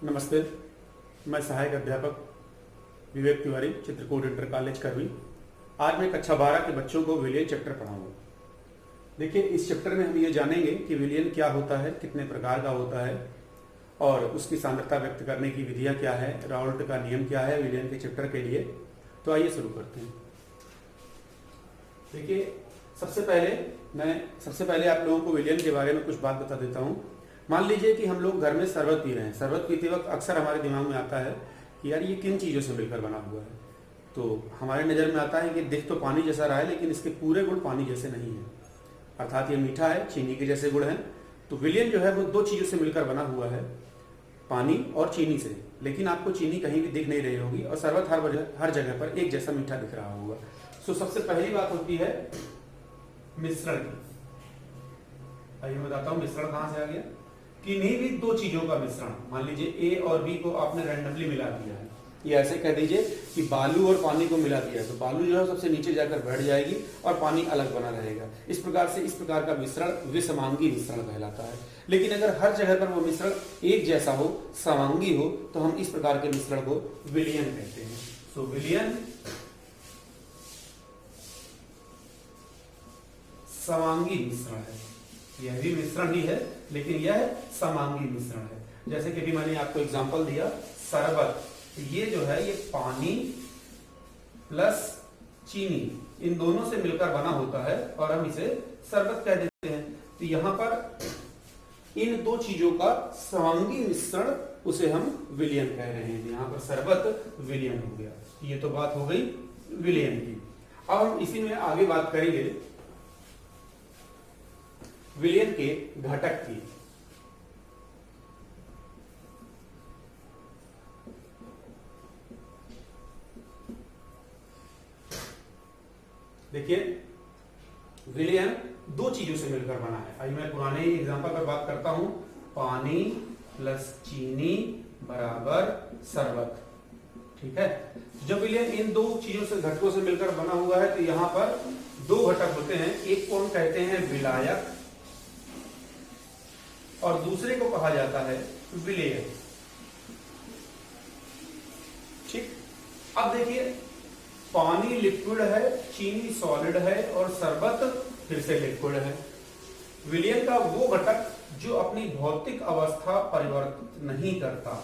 नमस्ते, मैं सहायक अध्यापक विवेक तिवारी, चित्रकूट इंटर कॉलेज करवी। आज मैं कक्षा 12 के बच्चों को विलियन चैप्टर पढ़ाऊंगा। देखिए, इस चैप्टर में हम ये जानेंगे कि विलियन क्या होता है, कितने प्रकार का होता है और उसकी सांद्रता व्यक्त करने की विधियां क्या है, राउल्ट का नियम क्या है विलियन के चैप्टर के लिए। तो आइए शुरू करते हैं। देखिए, सबसे पहले आप लोगों को विलियन के बारे में कुछ बात बता देता हूँ। मान लीजिए कि हम लोग घर में शरबत पी रहे हैं। शरबत पीते वक्त अक्सर हमारे दिमाग में आता है कि यार ये किन चीज़ों से मिलकर बना हुआ है। तो हमारे नज़र में आता है कि दिख तो पानी जैसा रहा है, लेकिन इसके पूरे गुण पानी जैसे नहीं है, अर्थात ये मीठा है, चीनी के जैसे गुण हैं। तो विलियन जो है वो दो चीज़ों से मिलकर बना हुआ है, पानी और चीनी से। लेकिन आपको चीनी कहीं भी दिख नहीं रही होगी और शरबत हर जगह पर एक जैसा मीठा दिख रहा होगा। तो सबसे पहली बात होती है मिश्रण की। आइए मैं बताता हूँ मिश्रण कहाँ से आ गया। किन्हीं भी दो चीजों का मिश्रण, मान लीजिए ए और बी को आपने रैंडमली मिला दिया है, या ऐसे कह दीजिए कि बालू और पानी को मिला दिया है, तो बालू जो है सबसे नीचे जाकर बैठ जाएगी और पानी अलग बना रहेगा। इस प्रकार का मिश्रण विसमांगी मिश्रण कहलाता है। लेकिन अगर हर जगह पर वो मिश्रण एक जैसा हो, समांगी हो, तो हम इस प्रकार के मिश्रण को विलियन कहते हैं। सो विलियन समांगी मिश्रण है। यह भी मिश्रण ही है, लेकिन यह समांगी मिश्रण है। जैसे कि अभी मैंने आपको एग्जांपल दिया, शरबत, ये जो है ये पानी प्लस चीनी इन दोनों से मिलकर बना होता है और हम इसे शरबत कह देते हैं। तो यहां पर इन दो चीजों का समांगी मिश्रण, उसे हम विलियन कह रहे हैं। यहां पर शरबत विलियन हो गया। ये तो बात हो गई विलियन की। अब हम इसी में आगे बात करेंगे विलियन के घटक की। देखिए, विलियन दो चीजों से मिलकर बना है। आइए मैं पुराने एग्जांपल पर बात करता हूं। पानी प्लस चीनी बराबर शरबत। ठीक है, जब विलियन इन दो चीजों से घटकों से मिलकर बना हुआ है, तो यहां पर दो घटक होते हैं। एक को हम कहते हैं विलायक और दूसरे को कहा जाता है विलेय। ठीक, अब देखिए, पानी लिक्विड है, चीनी सॉलिड है और शरबत फिर से लिक्विड है। विलियन का वो घटक जो अपनी भौतिक अवस्था परिवर्तित नहीं करता,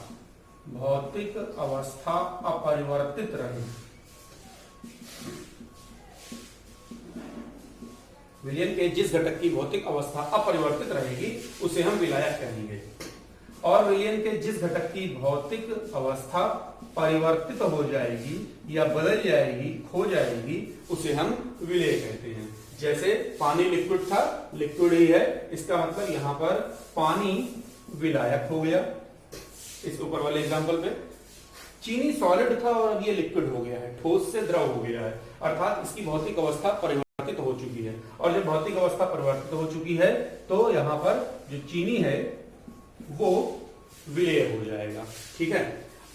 भौतिक अवस्था अपरिवर्तित रहे। विलियन के जिस घटक की भौतिक अवस्था अपरिवर्तित रहेगी उसे हम विलायक कहेंगे, और विलियन के जिस घटक की भौतिक अवस्था परिवर्तित हो जाएगी या बदल जाएगी, खो जाएगी, उसे हम विलेय कहते हैं। जैसे पानी लिक्विड था, लिक्विड ही है, इसका मतलब यहां पर पानी विलायक हो गया। इस ऊपर वाले एग्जांपल पे चीनी सॉलिड था और अब ये लिक्विड हो गया है, ठोस से द्रव हो गया है, अर्थात इसकी भौतिक अवस्था परिवर्तित हो चुकी है। और जब भौतिक अवस्था परिवर्तित हो चुकी है तो यहां पर जो चीनी है वो विलेय हो जाएगा। ठीक है,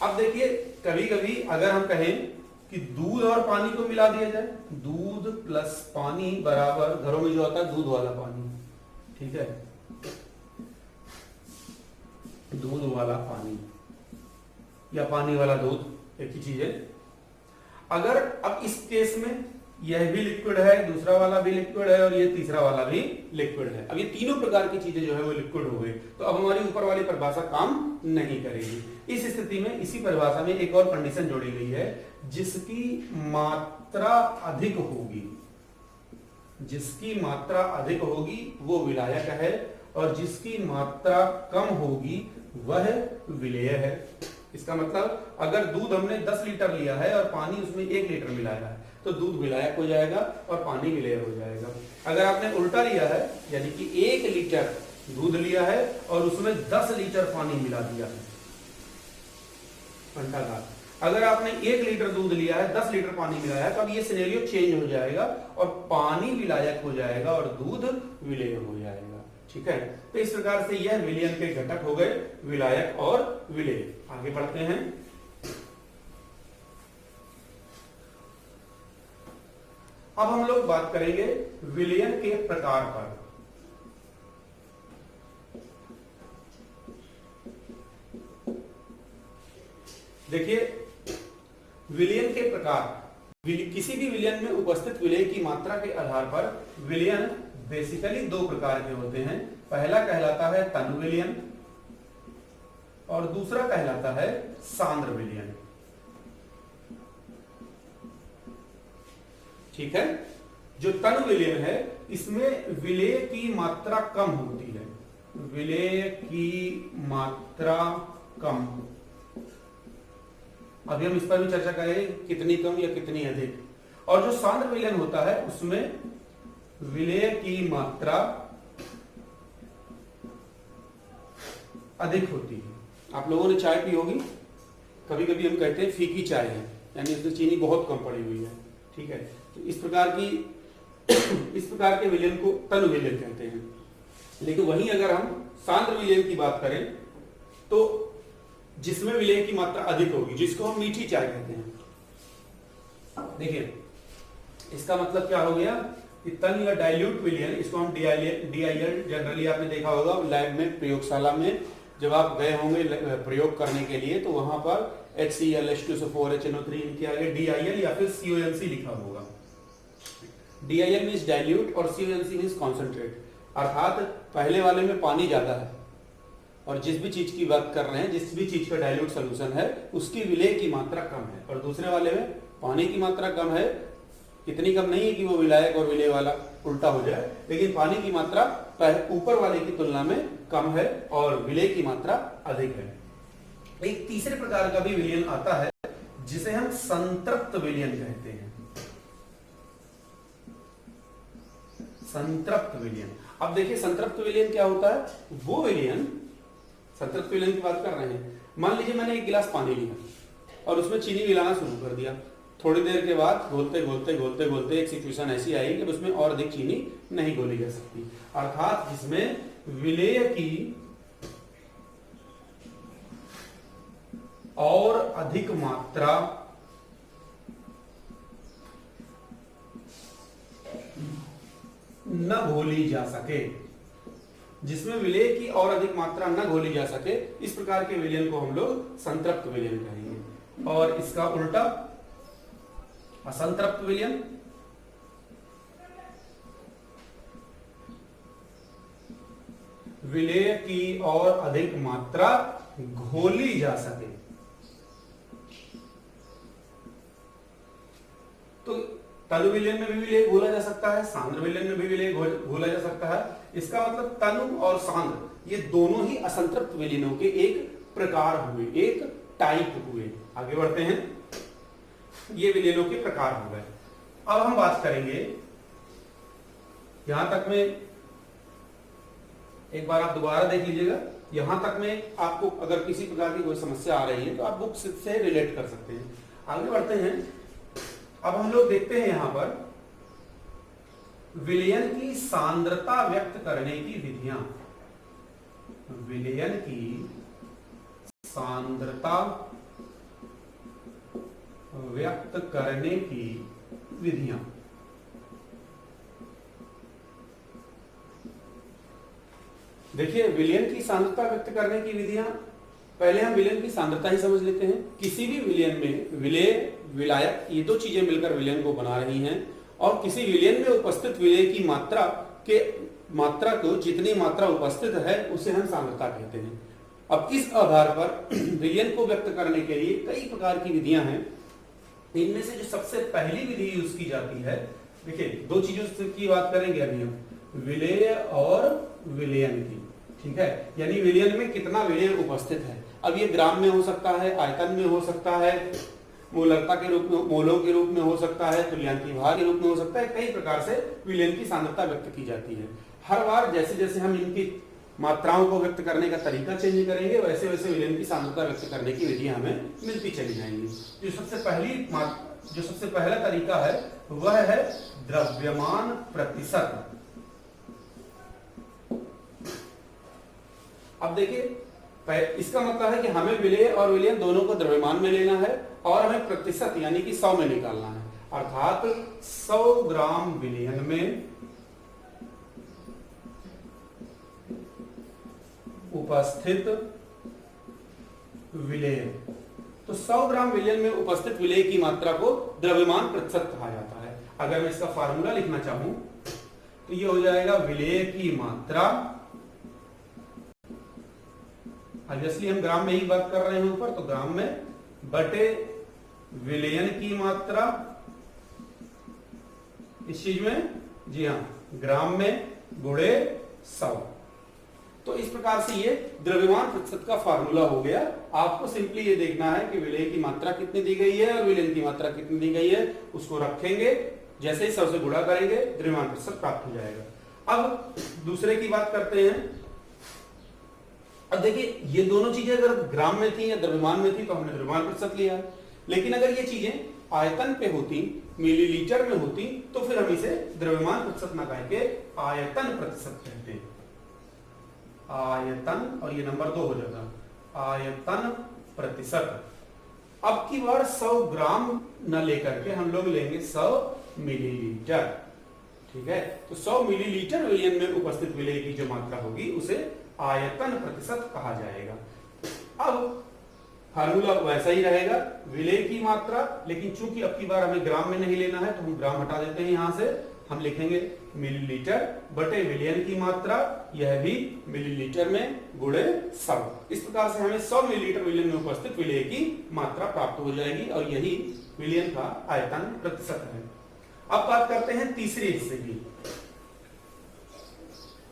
अब देखिए, कभी कभी अगर हम कहें कि दूध और पानी को मिला दिया जाए, दूध प्लस पानी बराबर, घरों में जो होता है दूध वाला पानी, ठीक है, दूध वाला पानी या पानी वाला दूध, एक ही चीज है। अगर अब इस केस में यह भी लिक्विड है, दूसरा वाला भी लिक्विड है और ये तीसरा वाला भी लिक्विड है, अब ये तीनों प्रकार की चीजें जो है वो लिक्विड हो गई, तो अब हमारी ऊपर वाली परिभाषा काम नहीं करेगी। इस स्थिति में इसी परिभाषा में एक और कंडीशन जोड़ी गई है, जिसकी मात्रा अधिक होगी, जिसकी मात्रा अधिक होगी वो विलायक है और जिसकी मात्रा कम होगी वह विलेय है। इसका मतलब अगर दूध हमने 10 लीटर लिया है और पानी उसमें 1 लीटर मिलाया है, तो दूध विलायक हो जाएगा और पानी विलेय हो जाएगा। अगर आपने उल्टा लिया है, यानी कि 1 लीटर दूध लिया है और उसमें 10 लीटर पानी मिला दिया है, घंटाघात, अगर आपने 1 लीटर दूध लिया है, 10 लीटर पानी मिलाया है, तो अब ये सिनेरियो चेंज हो जाएगा और पानी विलायक हो जाएगा और दूध विलेय हो जाएगा। ठीक है, तो इस प्रकार से यह विलियन के घटक हो गए, विलायक और विलेय। आगे बढ़ते हैं। अब हम लोग बात करेंगे विलियन के प्रकार पर। देखिए विलयन के प्रकार, किसी भी विलयन में उपस्थित विलेय की मात्रा के आधार पर विलयन बेसिकली दो प्रकार के होते हैं। पहला कहलाता है तनु विलयन और दूसरा कहलाता है सांद्र विलयन। ठीक है, जो तनु विलयन है इसमें विलेय की मात्रा कम होती है, विलेय की मात्रा कम। अभी हम इस पर भी चर्चा करेंगे कितनी कम या कितनी अधिक। और जो सांद्र विलयन होता है उसमें विलेय की मात्रा अधिक होती है। आप लोगों ने चाय पी होगी, कभी कभी हम कहते हैं फीकी चाय है, यानी उसमें चीनी बहुत कम पड़ी हुई है। ठीक है, तो इस प्रकार के विलयन को तनु विलयन कहते हैं। लेकिन वहीं अगर हम सांद्र विलयन की बात करें तो जिसमें विलेय की मात्रा अधिक होगी, जिसको हम मीठी चाय कहते हैं। देखिए इसका मतलब क्या हो गया कि तन या डाइल्यूट विलयन, इसको हम DIL जनरली आपने देखा होगा लैब में, प्रयोगशाला में जब आप गए होंगे प्रयोग करने के लिए, तो वहां पर HCl H2SO4 इनके आगे DIL या फिर CONC लिखा होगा। DIL मीन्स डाइल्यूट और CONC मीन्स कॉन्सेंट्रेट, अर्थात पहले वाले में पानी ज्यादा है और जिस भी चीज की बात कर रहे हैं, जिस भी चीज का डाइल्यूट सोल्यूशन है उसकी विलेय की मात्रा कम है, और दूसरे वाले में पानी की मात्रा कम है। इतनी कम नहीं है कि वो विलायक और विलेय वाला उल्टा हो जाए, लेकिन पानी की मात्रा ऊपर वाले की तुलना में कम है और विलेय की मात्रा अधिक है। एक तीसरे प्रकार का भी विलयन आता है जिसे हम संतृप्त विलयन कहते हैं। संतृप्त विलयन, अब देखिए संतृप्त विलयन क्या होता है। वो विलयन, संतृप्त विलयन की बात कर रहे हैं, मान लीजिए मैंने एक गिलास पानी लिया और उसमें चीनी मिलाना शुरू कर दिया। थोड़ी देर के बाद घोलते घोलते घोलते घोलते एक सिचुएशन ऐसी आई कि उसमें और अधिक चीनी नहीं घोली जा सकती, अर्थात जिसमें विलेय की और अधिक मात्रा न घोली जा सके, जिसमें विलेय की और अधिक मात्रा न घोली जा सके, इस प्रकार के विलयन को हम लोग संतृप्त विलयन कहेंगे। और इसका उल्टा असंतृप्त विलयन, विलेय की और अधिक मात्रा घोली जा सके। तो तनु विलयन में भी विलेय घोला जा सकता है, सांद्र विलयन में भी विलेय घोला जा सकता है। इसका मतलब तनु और सांद्र ये दोनों ही असंतृप्त विलयनों के एक प्रकार हुए, एक टाइप हुए। आगे बढ़ते हैं, ये विलयनों के प्रकार हो गए। अब हम बात करेंगे, यहां तक में एक बार आप दोबारा देख लीजिएगा, यहां तक में आपको अगर किसी प्रकार की कोई समस्या आ रही है तो आप बुक से रिलेट कर सकते हैं। आगे बढ़ते हैं, अब हम लोग देखते हैं यहां पर विलयन की सांद्रता व्यक्त करने की विधियां। विलयन की सांद्रता व्यक्त करने की विधियां। देखिए विलयन की सांद्रता व्यक्त करने की विधियां, पहले हम विलयन की सांद्रता ही समझ लेते हैं। किसी भी विलयन में विलेय, विलायक, ये दो चीजें मिलकर विलयन को बना रही हैं, और किसी विलयन में उपस्थित विलेय की मात्रा को जितनी मात्रा उपस्थित है उसे हम सांद्रता कहते हैं। अब इस आधार पर विलयन को व्यक्त करने के लिए कई प्रकार की विधियां हैं। इनमें से जो सबसे पहली विधि यूज की जाती है, देखिए दो चीजों की बात करेंगे अभी हम, विलेय और विलयन की। ठीक है, यानी विलयन में कितना विलेय उपस्थित है। अब ये ग्राम में हो सकता है, आयतन में हो सकता है, मोलरता के रूप में, मोलों के रूप में हो सकता है, तुल्यांकी भार के रूप में हो सकता है। कई प्रकार से विलयन की सांद्रता व्यक्त की जाती है। हर बार जैसे जैसे हम इनकी मात्राओं को व्यक्त करने का तरीका चेंज करेंगे, वैसे वैसे विलयन की सांद्रता व्यक्त करने की विधियां हमें मिलती चली जाएंगी। जो सबसे पहला तरीका है वह है द्रव्यमान प्रतिशत। अब देखिए इसका मतलब है कि हमें विलेय और विलयन दोनों को द्रव्यमान में लेना है और हमें प्रतिशत यानी कि 100 में निकालना है। अर्थात 100 ग्राम विलयन में उपस्थित विलेय तो 100 ग्राम विलयन में उपस्थित विलेय की मात्रा को द्रव्यमान प्रतिशत कहा जाता है। अगर मैं इसका फार्मूला लिखना चाहूं तो ये हो जाएगा विलेय की मात्रा, ऑब्वियसली हम ग्राम में ही बात कर रहे हैं ऊपर, तो ग्राम में बटे विलयन की मात्रा, इस चीज में जी हाँ ग्राम में गुणे 100। तो इस प्रकार से ये द्रव्यमान प्रतिशत का फार्मूला हो गया। आपको सिंपली ये देखना है कि विलेय की मात्रा कितनी दी गई है और विलयन की मात्रा कितनी दी गई है, उसको रखेंगे, जैसे ही 100 से गुणा करेंगे द्रव्यमान प्रतिशत प्राप्त हो जाएगा। अब दूसरे की बात करते हैं। अब देखिए ये दोनों चीजें अगर ग्राम में थी या द्रव्यमान में थी तो हमने द्रव्यमान प्रतिशत लिया, लेकिन अगर ये चीजें आयतन पे होती, मिलीलीटर में होती, तो फिर हम इसे द्रव्यमान प्रतिशत ना कह के आयतन प्रतिशत कहते हैं। आयतन, और ये नंबर 2 हो जाता, आयतन प्रतिशत। अब की बार 100 ग्राम न लेकर के हम लोग लेंगे 100 मिलीलीटर, ठीक है। तो 100 मिलीलीटर विलयन में उपस्थित विलेय की जो मात्रा होगी उसे आयतन प्रतिशत कहा जाएगा। अब फार्मूला वैसा ही रहेगा, विलेय की मात्रा, लेकिन चूंकि अब की बार हमें ग्राम में नहीं लेना है तो हम ग्राम हटा देते हैं, यहां से हम लिखेंगे मिलीलीटर बटे विलयन की मात्रा, यह भी मिलीलीटर में गुणे 100। इस प्रकार से हमें 100 मिलीलीटर विलयन में उपस्थित विलेय की मात्रा प्राप्त हो जाएगी और यही विलयन का आयतन प्रतिशत है। अब बात करते हैं तीसरे हिस्से की।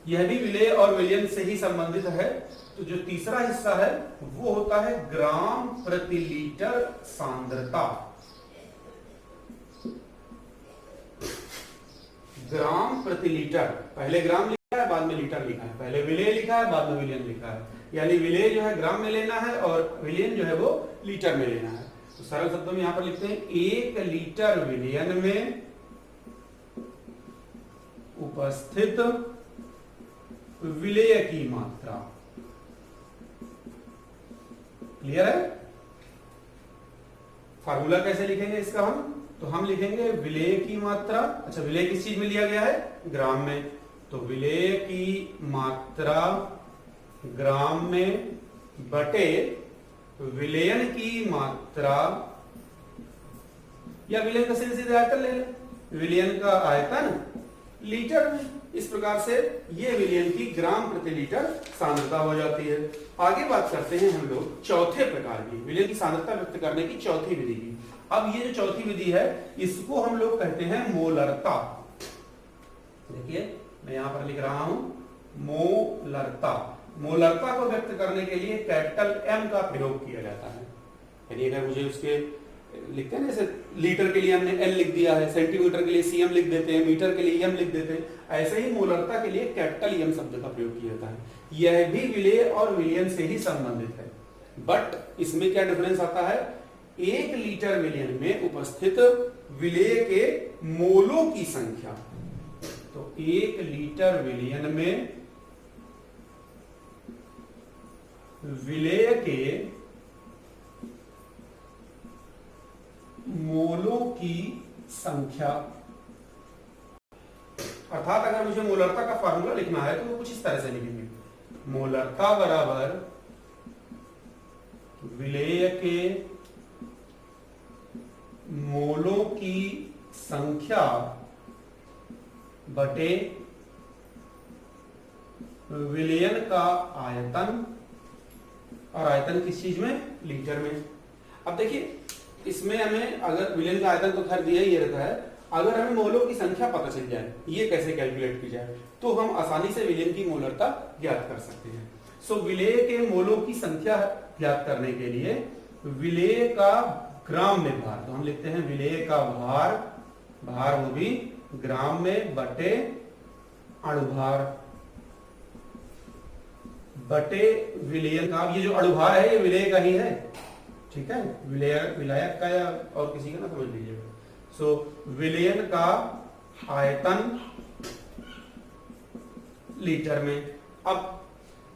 यह भी विलेय और विलयन से ही संबंधित है। तो जो तीसरा हिस्सा है वो होता है ग्राम प्रति लीटर सांद्रता। ग्राम प्रति लीटर, पहले ग्राम लिखा है बाद में लीटर लिखा है, पहले विलेय लिखा है बाद में विलयन लिखा है, यानी विलेय जो है ग्राम में लेना है और विलयन जो है वो लीटर में लेना है। तो सरल शब्दों में यहां पर लिखते हैं 1 लीटर विलयन में उपस्थित विलेय की मात्रा। क्लियर है? फार्मूला कैसे लिखेंगे इसका हम? तो हम लिखेंगे विलेय की मात्रा, अच्छा विलेय किस चीज में लिया गया है? ग्राम में। तो विलेय की मात्रा ग्राम में बटे विलयन की मात्रा, या विलयन का सीधे आयतन ले लें, विलयन का आयतन लीटर में। इस प्रकार से ये विलयन की ग्राम प्रति लीटर सांद्रता हो जाती है। आगे बात करते हैं हम लोग चौथे प्रकार की, विलयन की सांद्रता व्यक्त करने की चौथी विधि की। अब ये जो चौथी विधि है इसको हम लोग कहते हैं मोलरता। देखिए मैं यहां पर लिख रहा हूं मोलरता। मोलरता को व्यक्त करने के लिए कैपिटल M का प्रयोग किया जाता है। यानी अगर मुझे उसके लिखते हैं जैसे लीटर के लिए हमने L लिख दिया है, सेंटीमीटर के लिए CM लिख देते हैं, मीटर के लिए M लिख देते हैं, ऐसे ही मोलरता के लिए कैपिटल M शब्द का प्रयोग किया जाता है। यह भी विलेय और विलयन से ही संबंधित है, बट इसमें क्या डिफरेंस आता है? 1 लीटर विलयन में उपस्थित विलेय के मोलों की संख्या। तो 1 लीटर विलयन में विलेय के मोलों की संख्या, अर्थात अगर मुझे मोलरता का फार्मूला लिखना है तो वो कुछ इस तरह से लिखेंगे, मोलरता बराबर विलेय के मोलों की संख्या बटे विलयन का आयतन, और आयतन किस चीज में? लीटर में। अब देखिए इसमें हमें अगर विलयन का आयतन तो खैर दिया ही रहता है, अगर हमें मोलों की संख्या पता चल जाए ये कैसे कैलकुलेट की जाए तो हम आसानी से विलयन की मोलरता ज्ञात कर सकते हैं। सो विलेय के मोलों की संख्या ज्ञात करने के लिए विलेय का ग्राम में भार, तो हम लिखते हैं विलेय का भार, भार वो भी ग्राम में बटे अणुभार बटे विलयन का। ये जो अणुभार है ये विलेय का ही है, ठीक है, विलायक का या और किसी का ना समझ लीजिएगा। सो विलयन का आयतन लीटर में। अब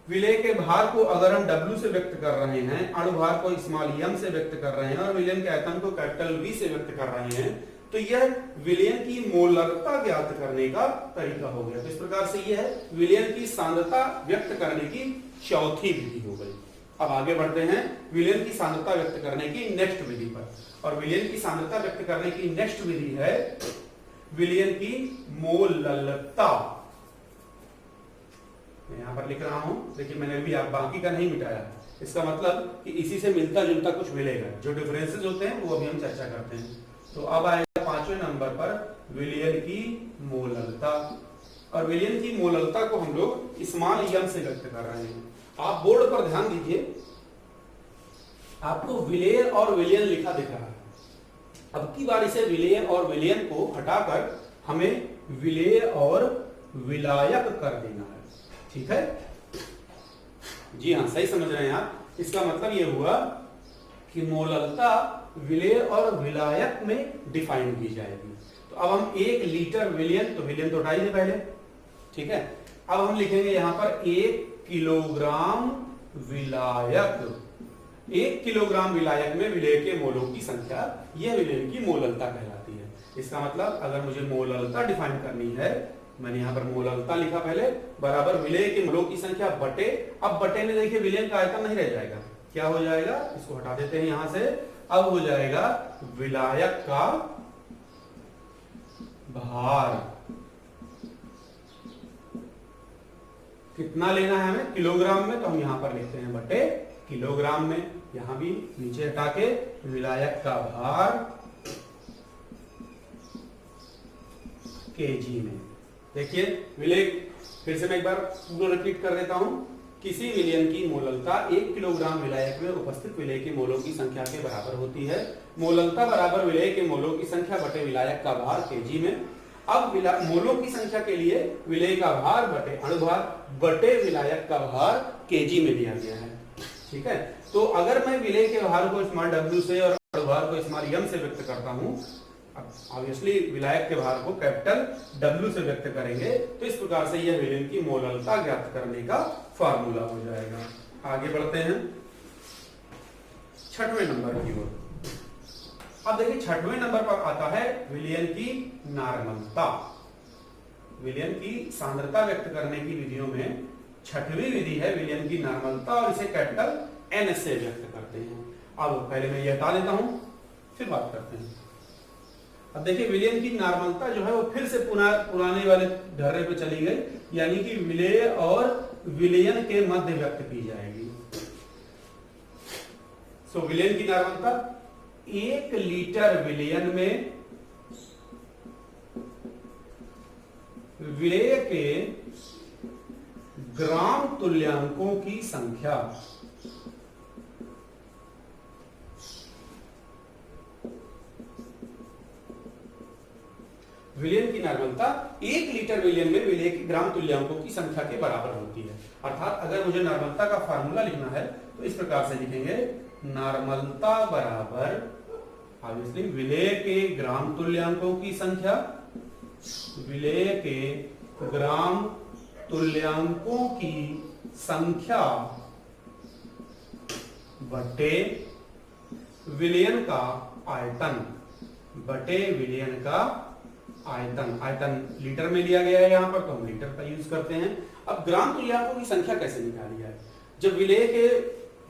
विलेय के भार को अगर हम W से व्यक्त कर रहे हैं, अणुभार को स्मॉल m से व्यक्त कर रहे हैं और विलयन के आयतन को कैपिटल V से व्यक्त कर रहे हैं, तो यह विलयन की मोलरता ज्ञात करने का तरीका हो गया। तो इस प्रकार से यह है विलयन की सांद्रता व्यक्त करने की चौथी विधि हो गई। अब आगे बढ़ते हैं विलयन की सांद्रता व्यक्त करने की नेक्स्ट विधि पर। और विलयन की सांद्रता व्यक्त करने की नेक्स्ट विधि है विलयन की मोललता। मैं यहां पर लिख रहा हूं, देखिए मैंने भी आप बाकी का नहीं मिटाया, इसका मतलब कि इसी से मिलता जुलता कुछ मिलेगा। जो डिफरेंसेस होते हैं वो अभी हम चर्चा करते हैं। तो अब आएगा 5वें नंबर पर विलयन की मोललता। और विलयन की मोललता को हम लोग स्मॉल एम से व्यक्त कर रहे हैं। आप बोर्ड पर ध्यान दीजिए, आपको विलेय और विलयन लिखा दिख रहा है। अब की बार इसे विलेय और विलयन को हटाकर हमें विलेय और विलायक कर देना है। ठीक है, जी हाँ, सही समझ रहे हैं आप। इसका मतलब यह हुआ कि मोललता विलेय और विलायक में डिफाइन की जाएगी। तो अब हम 1 लीटर विलयन, तो विलयन तो उठाइए पहले, ठीक है। अब हम लिखेंगे यहां पर 1 किलोग्राम विलायक। 1 किलोग्राम विलायक में विलेय के मोलों की संख्या, यह विलयन की मोललता कहलाती है। इसका मतलब अगर मुझे मोललता डिफाइन करनी है, मैंने यहां पर मोललता लिखा पहले, बराबर विलेय के मोलों की संख्या बटे, अब बटे में देखिए विलयन का आयतन नहीं रह जाएगा, क्या हो जाएगा, इसको हटा देते हैं यहां से। अब हो जाएगा विलायक का भार। कितना लेना है हमें, किलोग्राम में, तो हम यहां पर लिखते हैं बटे किलोग्राम में। यहां भी नीचे हटा के विलायक का भार केजी में। देखिए विलेय, फिर से मैं एक बार पूरा रिपीट कर देता हूं। किसी विलयन की मोललता 1 किलोग्राम विलायक में उपस्थित विलेय के मोलों की संख्या के बराबर होती है। मोललता बराबर विलेय के मोलों की संख्या बटे विलायक का भार केजी में। अब मोलों की संख्या के लिए विलेय का भार बटे अणुभार बटे विलायक का भार केजी में दिया गया है। ठीक है, तो अगर मैं विलेय के भार को स्मॉल w से और अणुभार को स्मॉल m से व्यक्त करता हूं, ऑब्वियसली विलायक के भार को कैपिटल W से व्यक्त करेंगे, तो इस प्रकार से यह विलयन की मोललता ज्ञात करने का फार्मूला हो जाएगा। आगे बढ़ते हैं 6वें नंबर की ओर। अब देखिए 6वें नंबर पर आता है विलयन की नार्मलता। विलयन की सांद्रता व्यक्त करने की विधियों में 6वीं विधि है विलयन की नार्मलता, और इसे कैपिटल N से व्यक्त करते हैं। अब पहले मैं यह हटा देता हूं, फिर बात करते हैं। अब देखिए विलयन की नार्मलता जो है वो फिर से पुराने वाले ढर्रे पे चली गई, यानी कि विलेय और विलयन के मध्य व्यक्त की जाएगी। सो विलयन की नार्मलता 1 लीटर विलयन में विलेय के ग्राम तुल्यांकों की संख्या विलयन की नार्मलता 1 लीटर विलयन में विलेय के ग्राम तुल्यांकों की संख्या के बराबर होती है। अर्थात अगर मुझे नार्मलता का फार्मूला लिखना है तो इस प्रकार से लिखेंगे, नार्मलता बराबर ऑब्वियसली विलेय के ग्राम तुल्यांकों की संख्या, विलेय के ग्राम तुल्यांकों की संख्या बटे विलयन का आयतन, बटे विलयन का आयतन। आयतन लीटर में लिया गया है यहां पर, तो हम लीटर का यूज करते हैं। अब ग्राम तुल्यांकों की संख्या कैसे निकाली जाए? जब विलेय के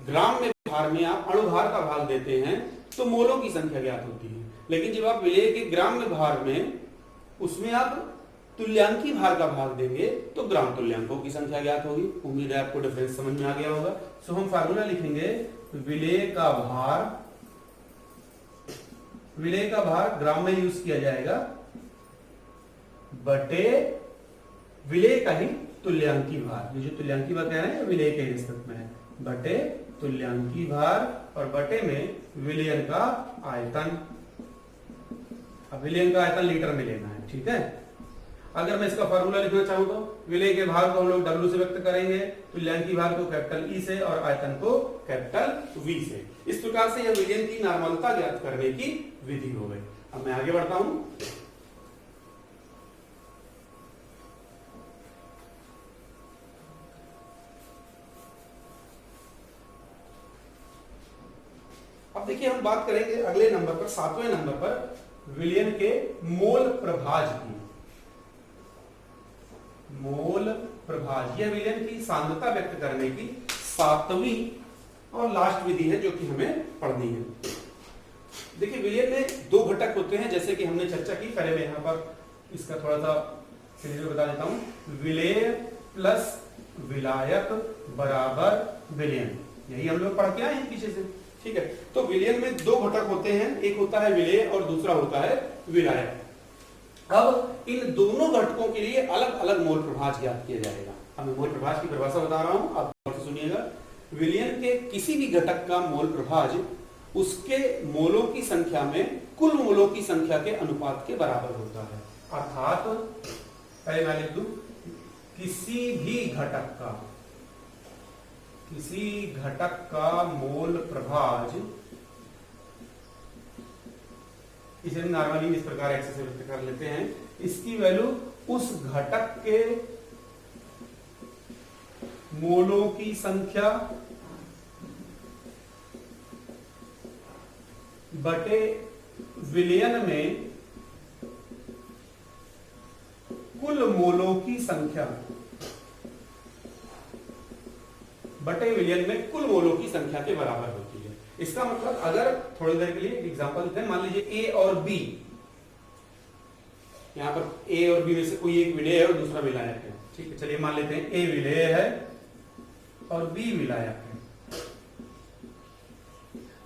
ग्राम में भार में आप अणुभार का भाग देते हैं तो मोलों की संख्या ज्ञात होती है, लेकिन जब आप विलेय के ग्राम में भार में उसमें आप तुल्यांकी भार का भाग देंगे तो ग्राम तुल्यांकों की संख्या ज्ञात होगी। उम्मीद है आपको डिफरेंस समझ में आ गया होगा। सो हम फार्मूला लिखेंगे, विलेय का भार ग्राम में यूज किया जाएगा बटे विलेय का ही तुल्यांकी भार। ये जो तुल्यांकी भार कह रहे हैं विलेय के रिश्ते में है, बटे तुल्यांकी भार और बटे में विलयन का आयतन। अब विलयन का आयतन लीटर में लेना है, ठीक है। अगर मैं इसका फार्मूला लिखना चाहूं तो विलेय के भार को हम लोग W से व्यक्त करेंगे, तुल्यांकी भार को कैपिटल E से और आयतन को कैपिटल V से। इस प्रकार से यह विलयन की नार्मलता ज्ञात करने की विधि हो गई। अब मैं आगे बढ़ता हूं। अब देखिए हम बात करेंगे अगले नंबर पर, 7वें नंबर पर विलयन के मोल प्रभाज की। मोल प्रभाज यह विलयन की सांद्रता व्यक्त करने की 7वीं और लास्ट विधि है जो कि हमें पढ़नी है। देखिए विलयन में दो घटक होते हैं जैसे कि हमने चर्चा की। पहले मैं यहाँ पर इसका थोड़ा सा सीरीज में बता देता हूँ। विलेय प्लस विलायक बराबर विलयन, यही हम लोग पढ़ के आए हैं पीछे से, ठीक है। तो विलयन में दो घटक होते हैं, एक होता है विलेय और दूसरा होता है विलायक। अब इन दोनों घटकों के लिए अलग अलग मोल प्रभाज ज्ञात किया जाएगा। अब मैं मोल प्रभाज की परिभाषा बता रहा हूं, आप गौर से सुनिएगा। विलयन के किसी भी घटक का मोल प्रभाज उसके मोलों की संख्या में कुल मोलों की संख्या के अनुपात के बराबर होता है। अर्थात पहले मैं लिख दूं, किसी भी घटक का मोल प्रभाज, इसे हम नॉर्मली इस प्रकार एक्स से व्यक्त कर लेते हैं, इसकी वैल्यू उस घटक के मोलों की संख्या बटे विलयन में कुल मोलों की संख्या, बटे विलयन में कुल मोलों की संख्या के बराबर होती है। इसका मतलब अगर थोड़ी देर के लिए एग्जांपल देते हैं, मान लीजिए ए और बी, यहां पर ए और बी में से कोई एक विलेय है और दूसरा विलायक है, ठीक है। चलिए मान लेते हैं ए विलेय है और बी विलायक है,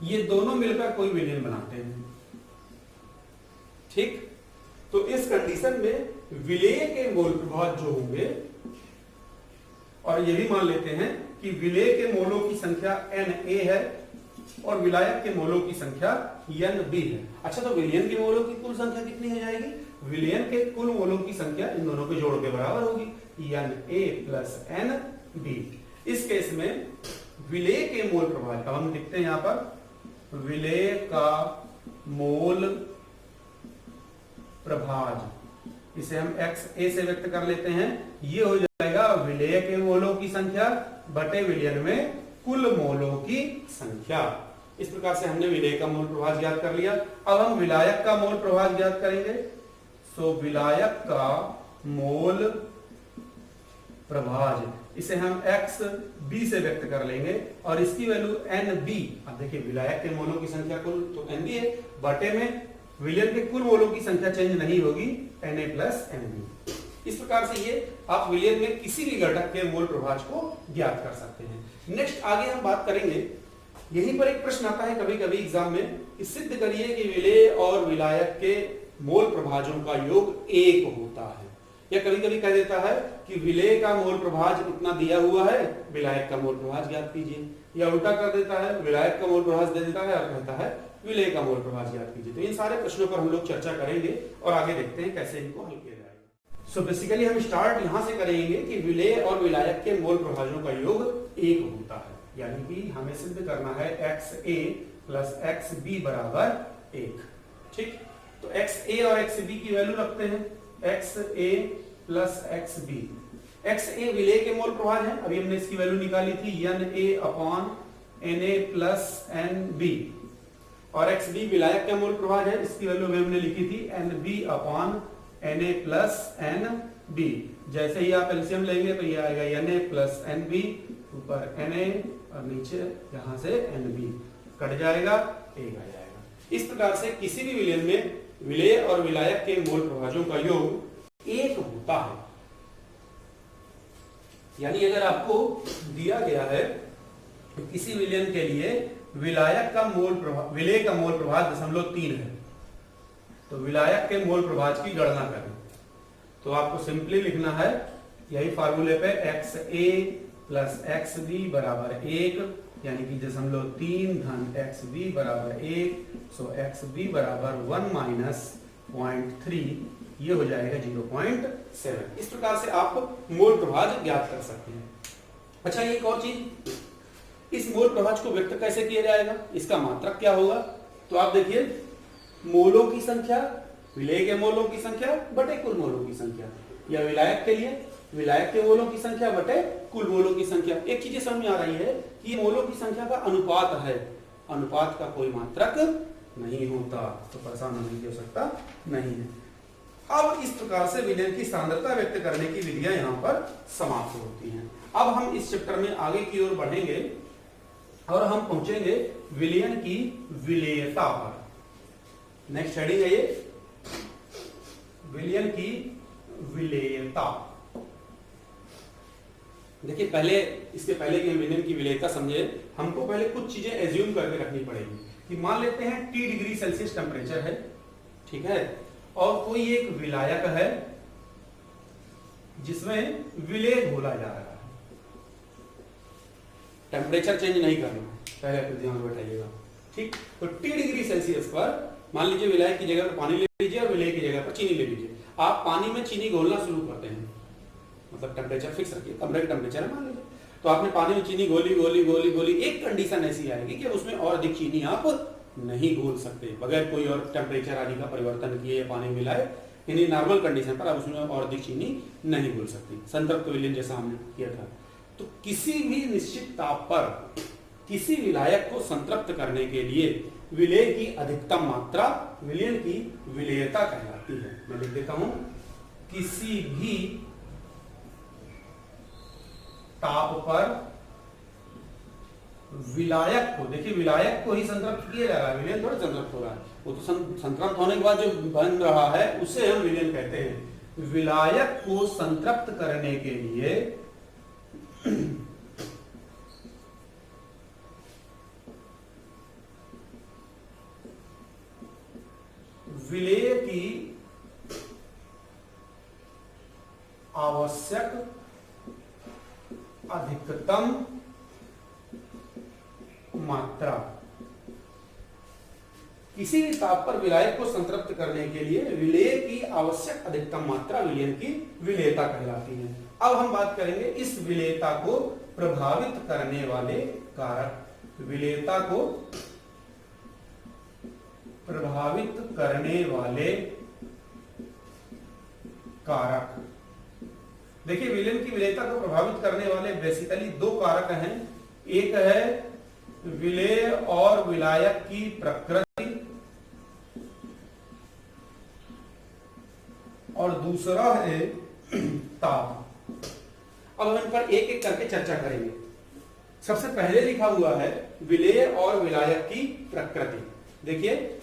ये दोनों मिलकर कोई विलयन बनाते हैं, ठीक। तो इस कंडीशन में विलेय के मोल प्रभाव जो होंगे, और ये भी मान लेते हैं कि विलेय के मोलों की संख्या Na है और विलायक के मोलों की संख्या Nb है। अच्छा, तो विलयन के मोलों की कुल संख्या कितनी हो जाएगी? विलयन के कुल मोलों की संख्या इन दोनों के जोड़ के बराबर होगी, Na प्लस Nb। इस केस में विलेय के मोल प्रभाव, अब हम लिखते हैं यहां पर विलेय का मोल प्रभाज, इसे हम XA से व्यक्त कर लेते हैं। ये हो जाएगा विलेय के मोलों की संख्या बटे विलयन में कुल मोलों की संख्या। इस प्रकार से हमने विलेय का मोल प्रभाज ज्ञात कर लिया। अब हम विलायक का मोल प्रभाज ज्ञात करेंगे। सो विलायक का मोल प्रभाज, इसे हम XB से व्यक्त कर लेंगे और इसकी वैल्यू NB। अब देखिए विलायक के मोलों की संख्या कुल तो NB है, बटे में विलयन के कुल मोलों की संख्या चेंज नहीं होगी, Na प्लस Nb। इस प्रकार से ये आप विलयन में किसी भी घटक के मोल प्रभाज को ज्ञात कर सकते हैं। नेक्स्ट आगे हम बात करेंगे, यहीं पर एक प्रश्न आता है कभी कभी एग्जाम में कि सिद्ध करिए कि विलेय और विलायक के मोल प्रभाजों का योग एक होता है, या कभी कभी कह देता है कि विलेय का मोल प्रभाज इतना दिया हुआ है, विलायक का मोल प्रभाज ज्ञात कीजिए, या उल्टा कर देता है विलायक का मोल प्रभाज दे देता है और कहता है विलेय का मोल प्रभाज ज्ञात कीजिए। तो इन सारे प्रश्नों पर हम लोग चर्चा करेंगे और आगे देखते हैं कैसे इनको हल किया जाएगा। सो बेसिकली हम स्टार्ट यहां से करेंगे कि विलेय और विलायक के मोल प्रभाजों का योग एक होता है, यानी कि हमें सिद्ध करना है XA प्लस XB बराबर 1, ठीक। तो XA और XB की वैल्यू रखते हैं, XA प्लस XB। XA विलेय के मोल प्रभाज है, अभी हमने इसकी वैल्यू निकाली थी Na upon Na plus NB, और XB विलायक का मोल प्रभाज है, इसकी वैल्यू हमने लिखी थी NB upon Na plus NB। जैसे ही आप एलसीएम लेंगे तो ये आएगा Na प्लस NB, ऊपर Na और नीचे यहां से NB कट जाएगा, 1 आ जाएगा। इस प्रकार से किसी भी विलयन में विलेय और विलायक के मोल प्रभाजों का योग 1 होता है। यानी अगर आपको दिया गया है तो किसी विलयन के लिए विलायक का मोल प्रभाज, विलेय का मोल प्रभाज 0.3 है, तो विलायक के मोल प्रभाज की गणना करें तो आपको सिंपली लिखना है यही फार्मूले पे XA प्लस XB बराबर 1, यानी कि 0.3 धन XB बराबर 1, सो XB बराबर 1 माइनस 0.3, ये हो जाएगा 0.7। इस प्रकार से आप मोल प्रभाज ज्ञात कर सकते हैं। अच्छा, एक और चीज, इस मोल प्रभाज को व्यक्त कैसे किया जाएगा, इसका मात्रक क्या होगा? तो आप देखिए मोलों की संख्या, विलेय के मोलों की संख्या बटे कुल मोलों की संख्या, या विलायक के लिए विलायक के मोलों की संख्या बटे कुल मोलों की संख्या। एक चीज समझ में आ रही है कि मोलों की संख्या का अनुपात है, अनुपात का कोई मात्रक नहीं होता, तो परेशान होने की आवश्यकता नहीं है। अब इस प्रकार से विलयन की सांद्रता व्यक्त करने की विधियां यहाँ पर समाप्त होती हैं। अब हम इस चैप्टर में आगे की ओर बढ़ेंगे। और हम पहुंचेंगे विलयन की विलेयता पर। नेक्स्ट हेडिंग है ये विलयन की विलेयता। देखिए पहले, इसके पहले कि हम विलयन की विलेयता समझे, हमको पहले कुछ चीजें एज्यूम करके रखनी पड़ेगी कि मान लेते हैं T डिग्री सेल्सियस टेम्परेचर है, ठीक है, और कोई एक विलायक है जिसमें विलेय घोला जा रहा है। टेम्परेचर चेंज नहीं करना, पहले अपने दिमाग में बैठाइएगा, ठीक। तो T डिग्री सेल्सियस पर मान लीजिए विलायक की जगह पर पानी ले लीजिए और विलेय की जगह पर चीनी ले लीजिए। आप पानी में चीनी घोलना शुरू करते हैं, मतलब टेम्परेचर फिक्स रखिए, कमरे का टेम्परेचर है मान लीजिए, तो आपने पानी में चीनी घोली घोली घोली घोली, एक कंडीशन ऐसी आएगी कि उसमें और अधिक चीनी आप नहीं घोल सकते बगैर कोई और टेम्परेचर आदि का परिवर्तन किए या पानी मिलाए। यानी नॉर्मल कंडीशन पर आप उसमें और अधिक चीनी नहीं घोल सकती, संतृप्त विलयन जैसा हमने किया था। तो किसी भी निश्चित ताप पर किसी विलायक को संतृप्त करने के लिए विलेय की अधिकतम मात्रा विलयन की विलेयता कहलाती है। मैं लिख देता हूं, किसी भी ताप पर विलायक को, देखिए विलायक को ही संतृप्त किया जा रहा है, विलयन थोड़ा संतृप्त हो रहा है, वो तो संतृप्त होने के बाद जो बन रहा है उसे हम विलयन कहते हैं। विलायक को संतृप्त करने के लिए विलेय की आवश्यक अधिकतम मात्रा, किसी भी ताप पर विलायक को संतृप्त करने के लिए विलेय की आवश्यक अधिकतम मात्रा विलयन की विलेयता कहलाती है। अब हम बात करेंगे इस विलेयता को प्रभावित करने वाले कारक। विलेयता को प्रभावित करने वाले कारक, देखिए विलयन की विलेयता को प्रभावित करने वाले बेसिकली दो कारक हैं। एक है विलेय और विलायक की प्रकृति और दूसरा है ताप। अब हम इन पर एक एक करके चर्चा करेंगे। सबसे पहले लिखा हुआ है विलेय और विलायक की प्रकृति। देखिए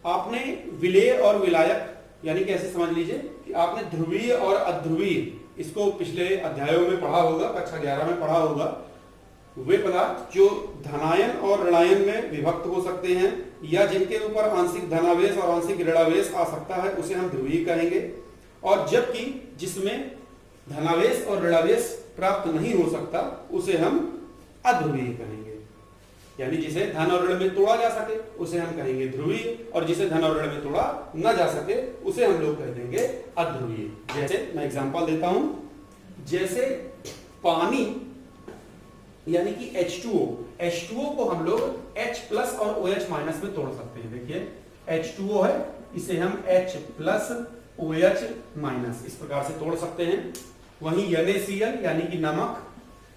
आपने विलेय और विलायक यानी कि ऐसे समझ लीजिए कि आपने ध्रुवीय और अध्रुवीय, इसको पिछले अध्यायों में पढ़ा होगा, कक्षा 11 में पढ़ा होगा। वे पदार्थ जो धनायन और ऋणायन में विभक्त हो सकते हैं या जिनके ऊपर आंशिक धनावेश और आंशिक ऋणावेश आ सकता है उसे हम ध्रुवीय कहेंगे, और जबकि जिसमें धनावेश और ऋणावेश प्राप्त नहीं हो सकता उसे हम अध्रुवीय कहेंगे। यानी जिसे धन और ऋण में तोड़ा जा सके उसे हम कहेंगे ध्रुवीय, और जिसे धन और ऋण में तोड़ा न जा सके उसे हम लोग कह देंगे अध्रुवीय। जैसे मैं एग्जांपल देता हूं, जैसे पानी यानी कि H2O को हम लोग H प्लस और OH माइनस में तोड़ सकते हैं। देखिए H2O है, इसे हम H प्लस OH माइनस इस प्रकार से तोड़ सकते हैं। वहीं NaCl यानी कि नमक,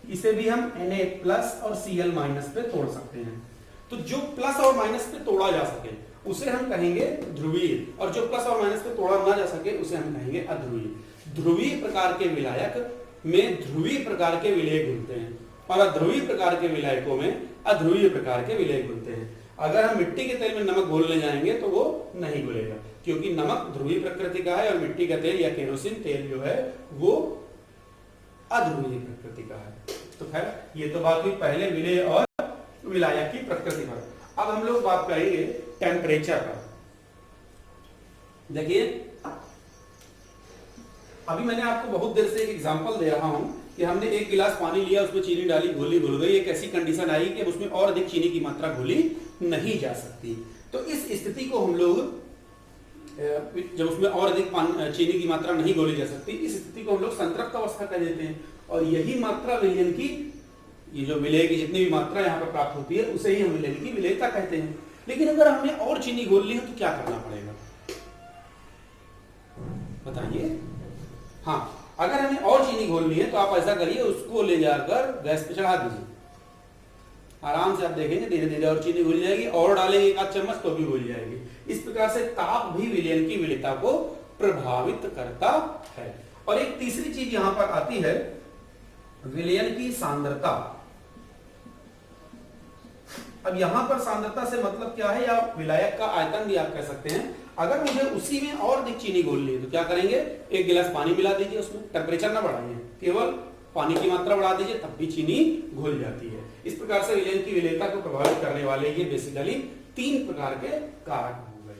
इसे भी हम Na प्लस और Cl माइनस पे तोड़ सकते हैं। तो जो प्लस और माइनस पे तोड़ा जा सके उसे हम कहेंगे ध्रुवीय, और जो प्लस और माइनस पे तोड़ा ना जा सके उसे हम कहेंगे अध्रुवीय। ध्रुवीय प्रकार के विलायक में ध्रुवीय प्रकार के विलेय घुलते हैं और अध्रुवीय प्रकार के विलायकों में अध्रुवीय प्रकार के विलेय घुलते हैं। अगर हम मिट्टी के तेल में नमक घोलने जाएंगे तो वो नहीं घुलेगा, क्योंकि नमक ध्रुवीय प्रकृति का है और मिट्टी का तेल या केरोसिन तेल जो है वो अध्रुवीय प्रकृति का है। तो खैर ये तो बात हुई पहले विलेय और विलायक की प्रकृति पर। अब हम लोग बात करेंगे टेम्परेचर पर। देखिए अभी मैंने आपको बहुत देर से एक एग्जांपल दे रहा हूं कि हमने एक गिलास पानी लिया, उसमें चीनी डाली, घोली, घुल गई। एक ऐसी कंडीशन आई कि उसमें और अधिक चीनी की मात्रा घोली नहीं जा सकती। तो इस स्थिति को हम लोग, जब उसमें और अधिक चीनी की मात्रा नहीं घोली जा सकती, इस स्थिति को हम लोग संतृप्त अवस्था कह देते हैं। और यही मात्रा विलयन की, ये जो विलेय की जितनी भी मात्रा यहाँ पर प्राप्त होती है उसे ही हम विलयन की विलेयता कहते हैं। लेकिन अगर हमने और चीनी घोल ली है तो क्या करना पड़ेगा बताइए? हाँ, अगर हमें और चीनी घोलनी है तो आप ऐसा करिए, उसको ले जाकर गैस पे चढ़ा दीजिए। आराम से आप देखेंगे धीरे धीरे और चीनी घुल जाएगी, और डालेंगे एक आध चम्मच तो भी घुल जाएगी। इस प्रकार से ताप भी विलयन की विलेयता को प्रभावित करता है। और एक तीसरी चीज यहां पर आती है विलयन की सांद्रता। अब यहाँ पर सांद्रता से मतलब क्या है, या विलायक का आयतन भी आप कह सकते हैं। अगर मुझे उसी में और अधिक चीनी घोलनी है तो क्या करेंगे, एक गिलास पानी मिला दीजिए, उसमें टेम्परेचर ना बढ़ाइए, केवल पानी की मात्रा बढ़ा दीजिए, तब भी चीनी घुल जाती है। इस प्रकार से विलयन की विलेयता को प्रभावित करने वाले ये बेसिकली 3 प्रकार के कारक हो गए।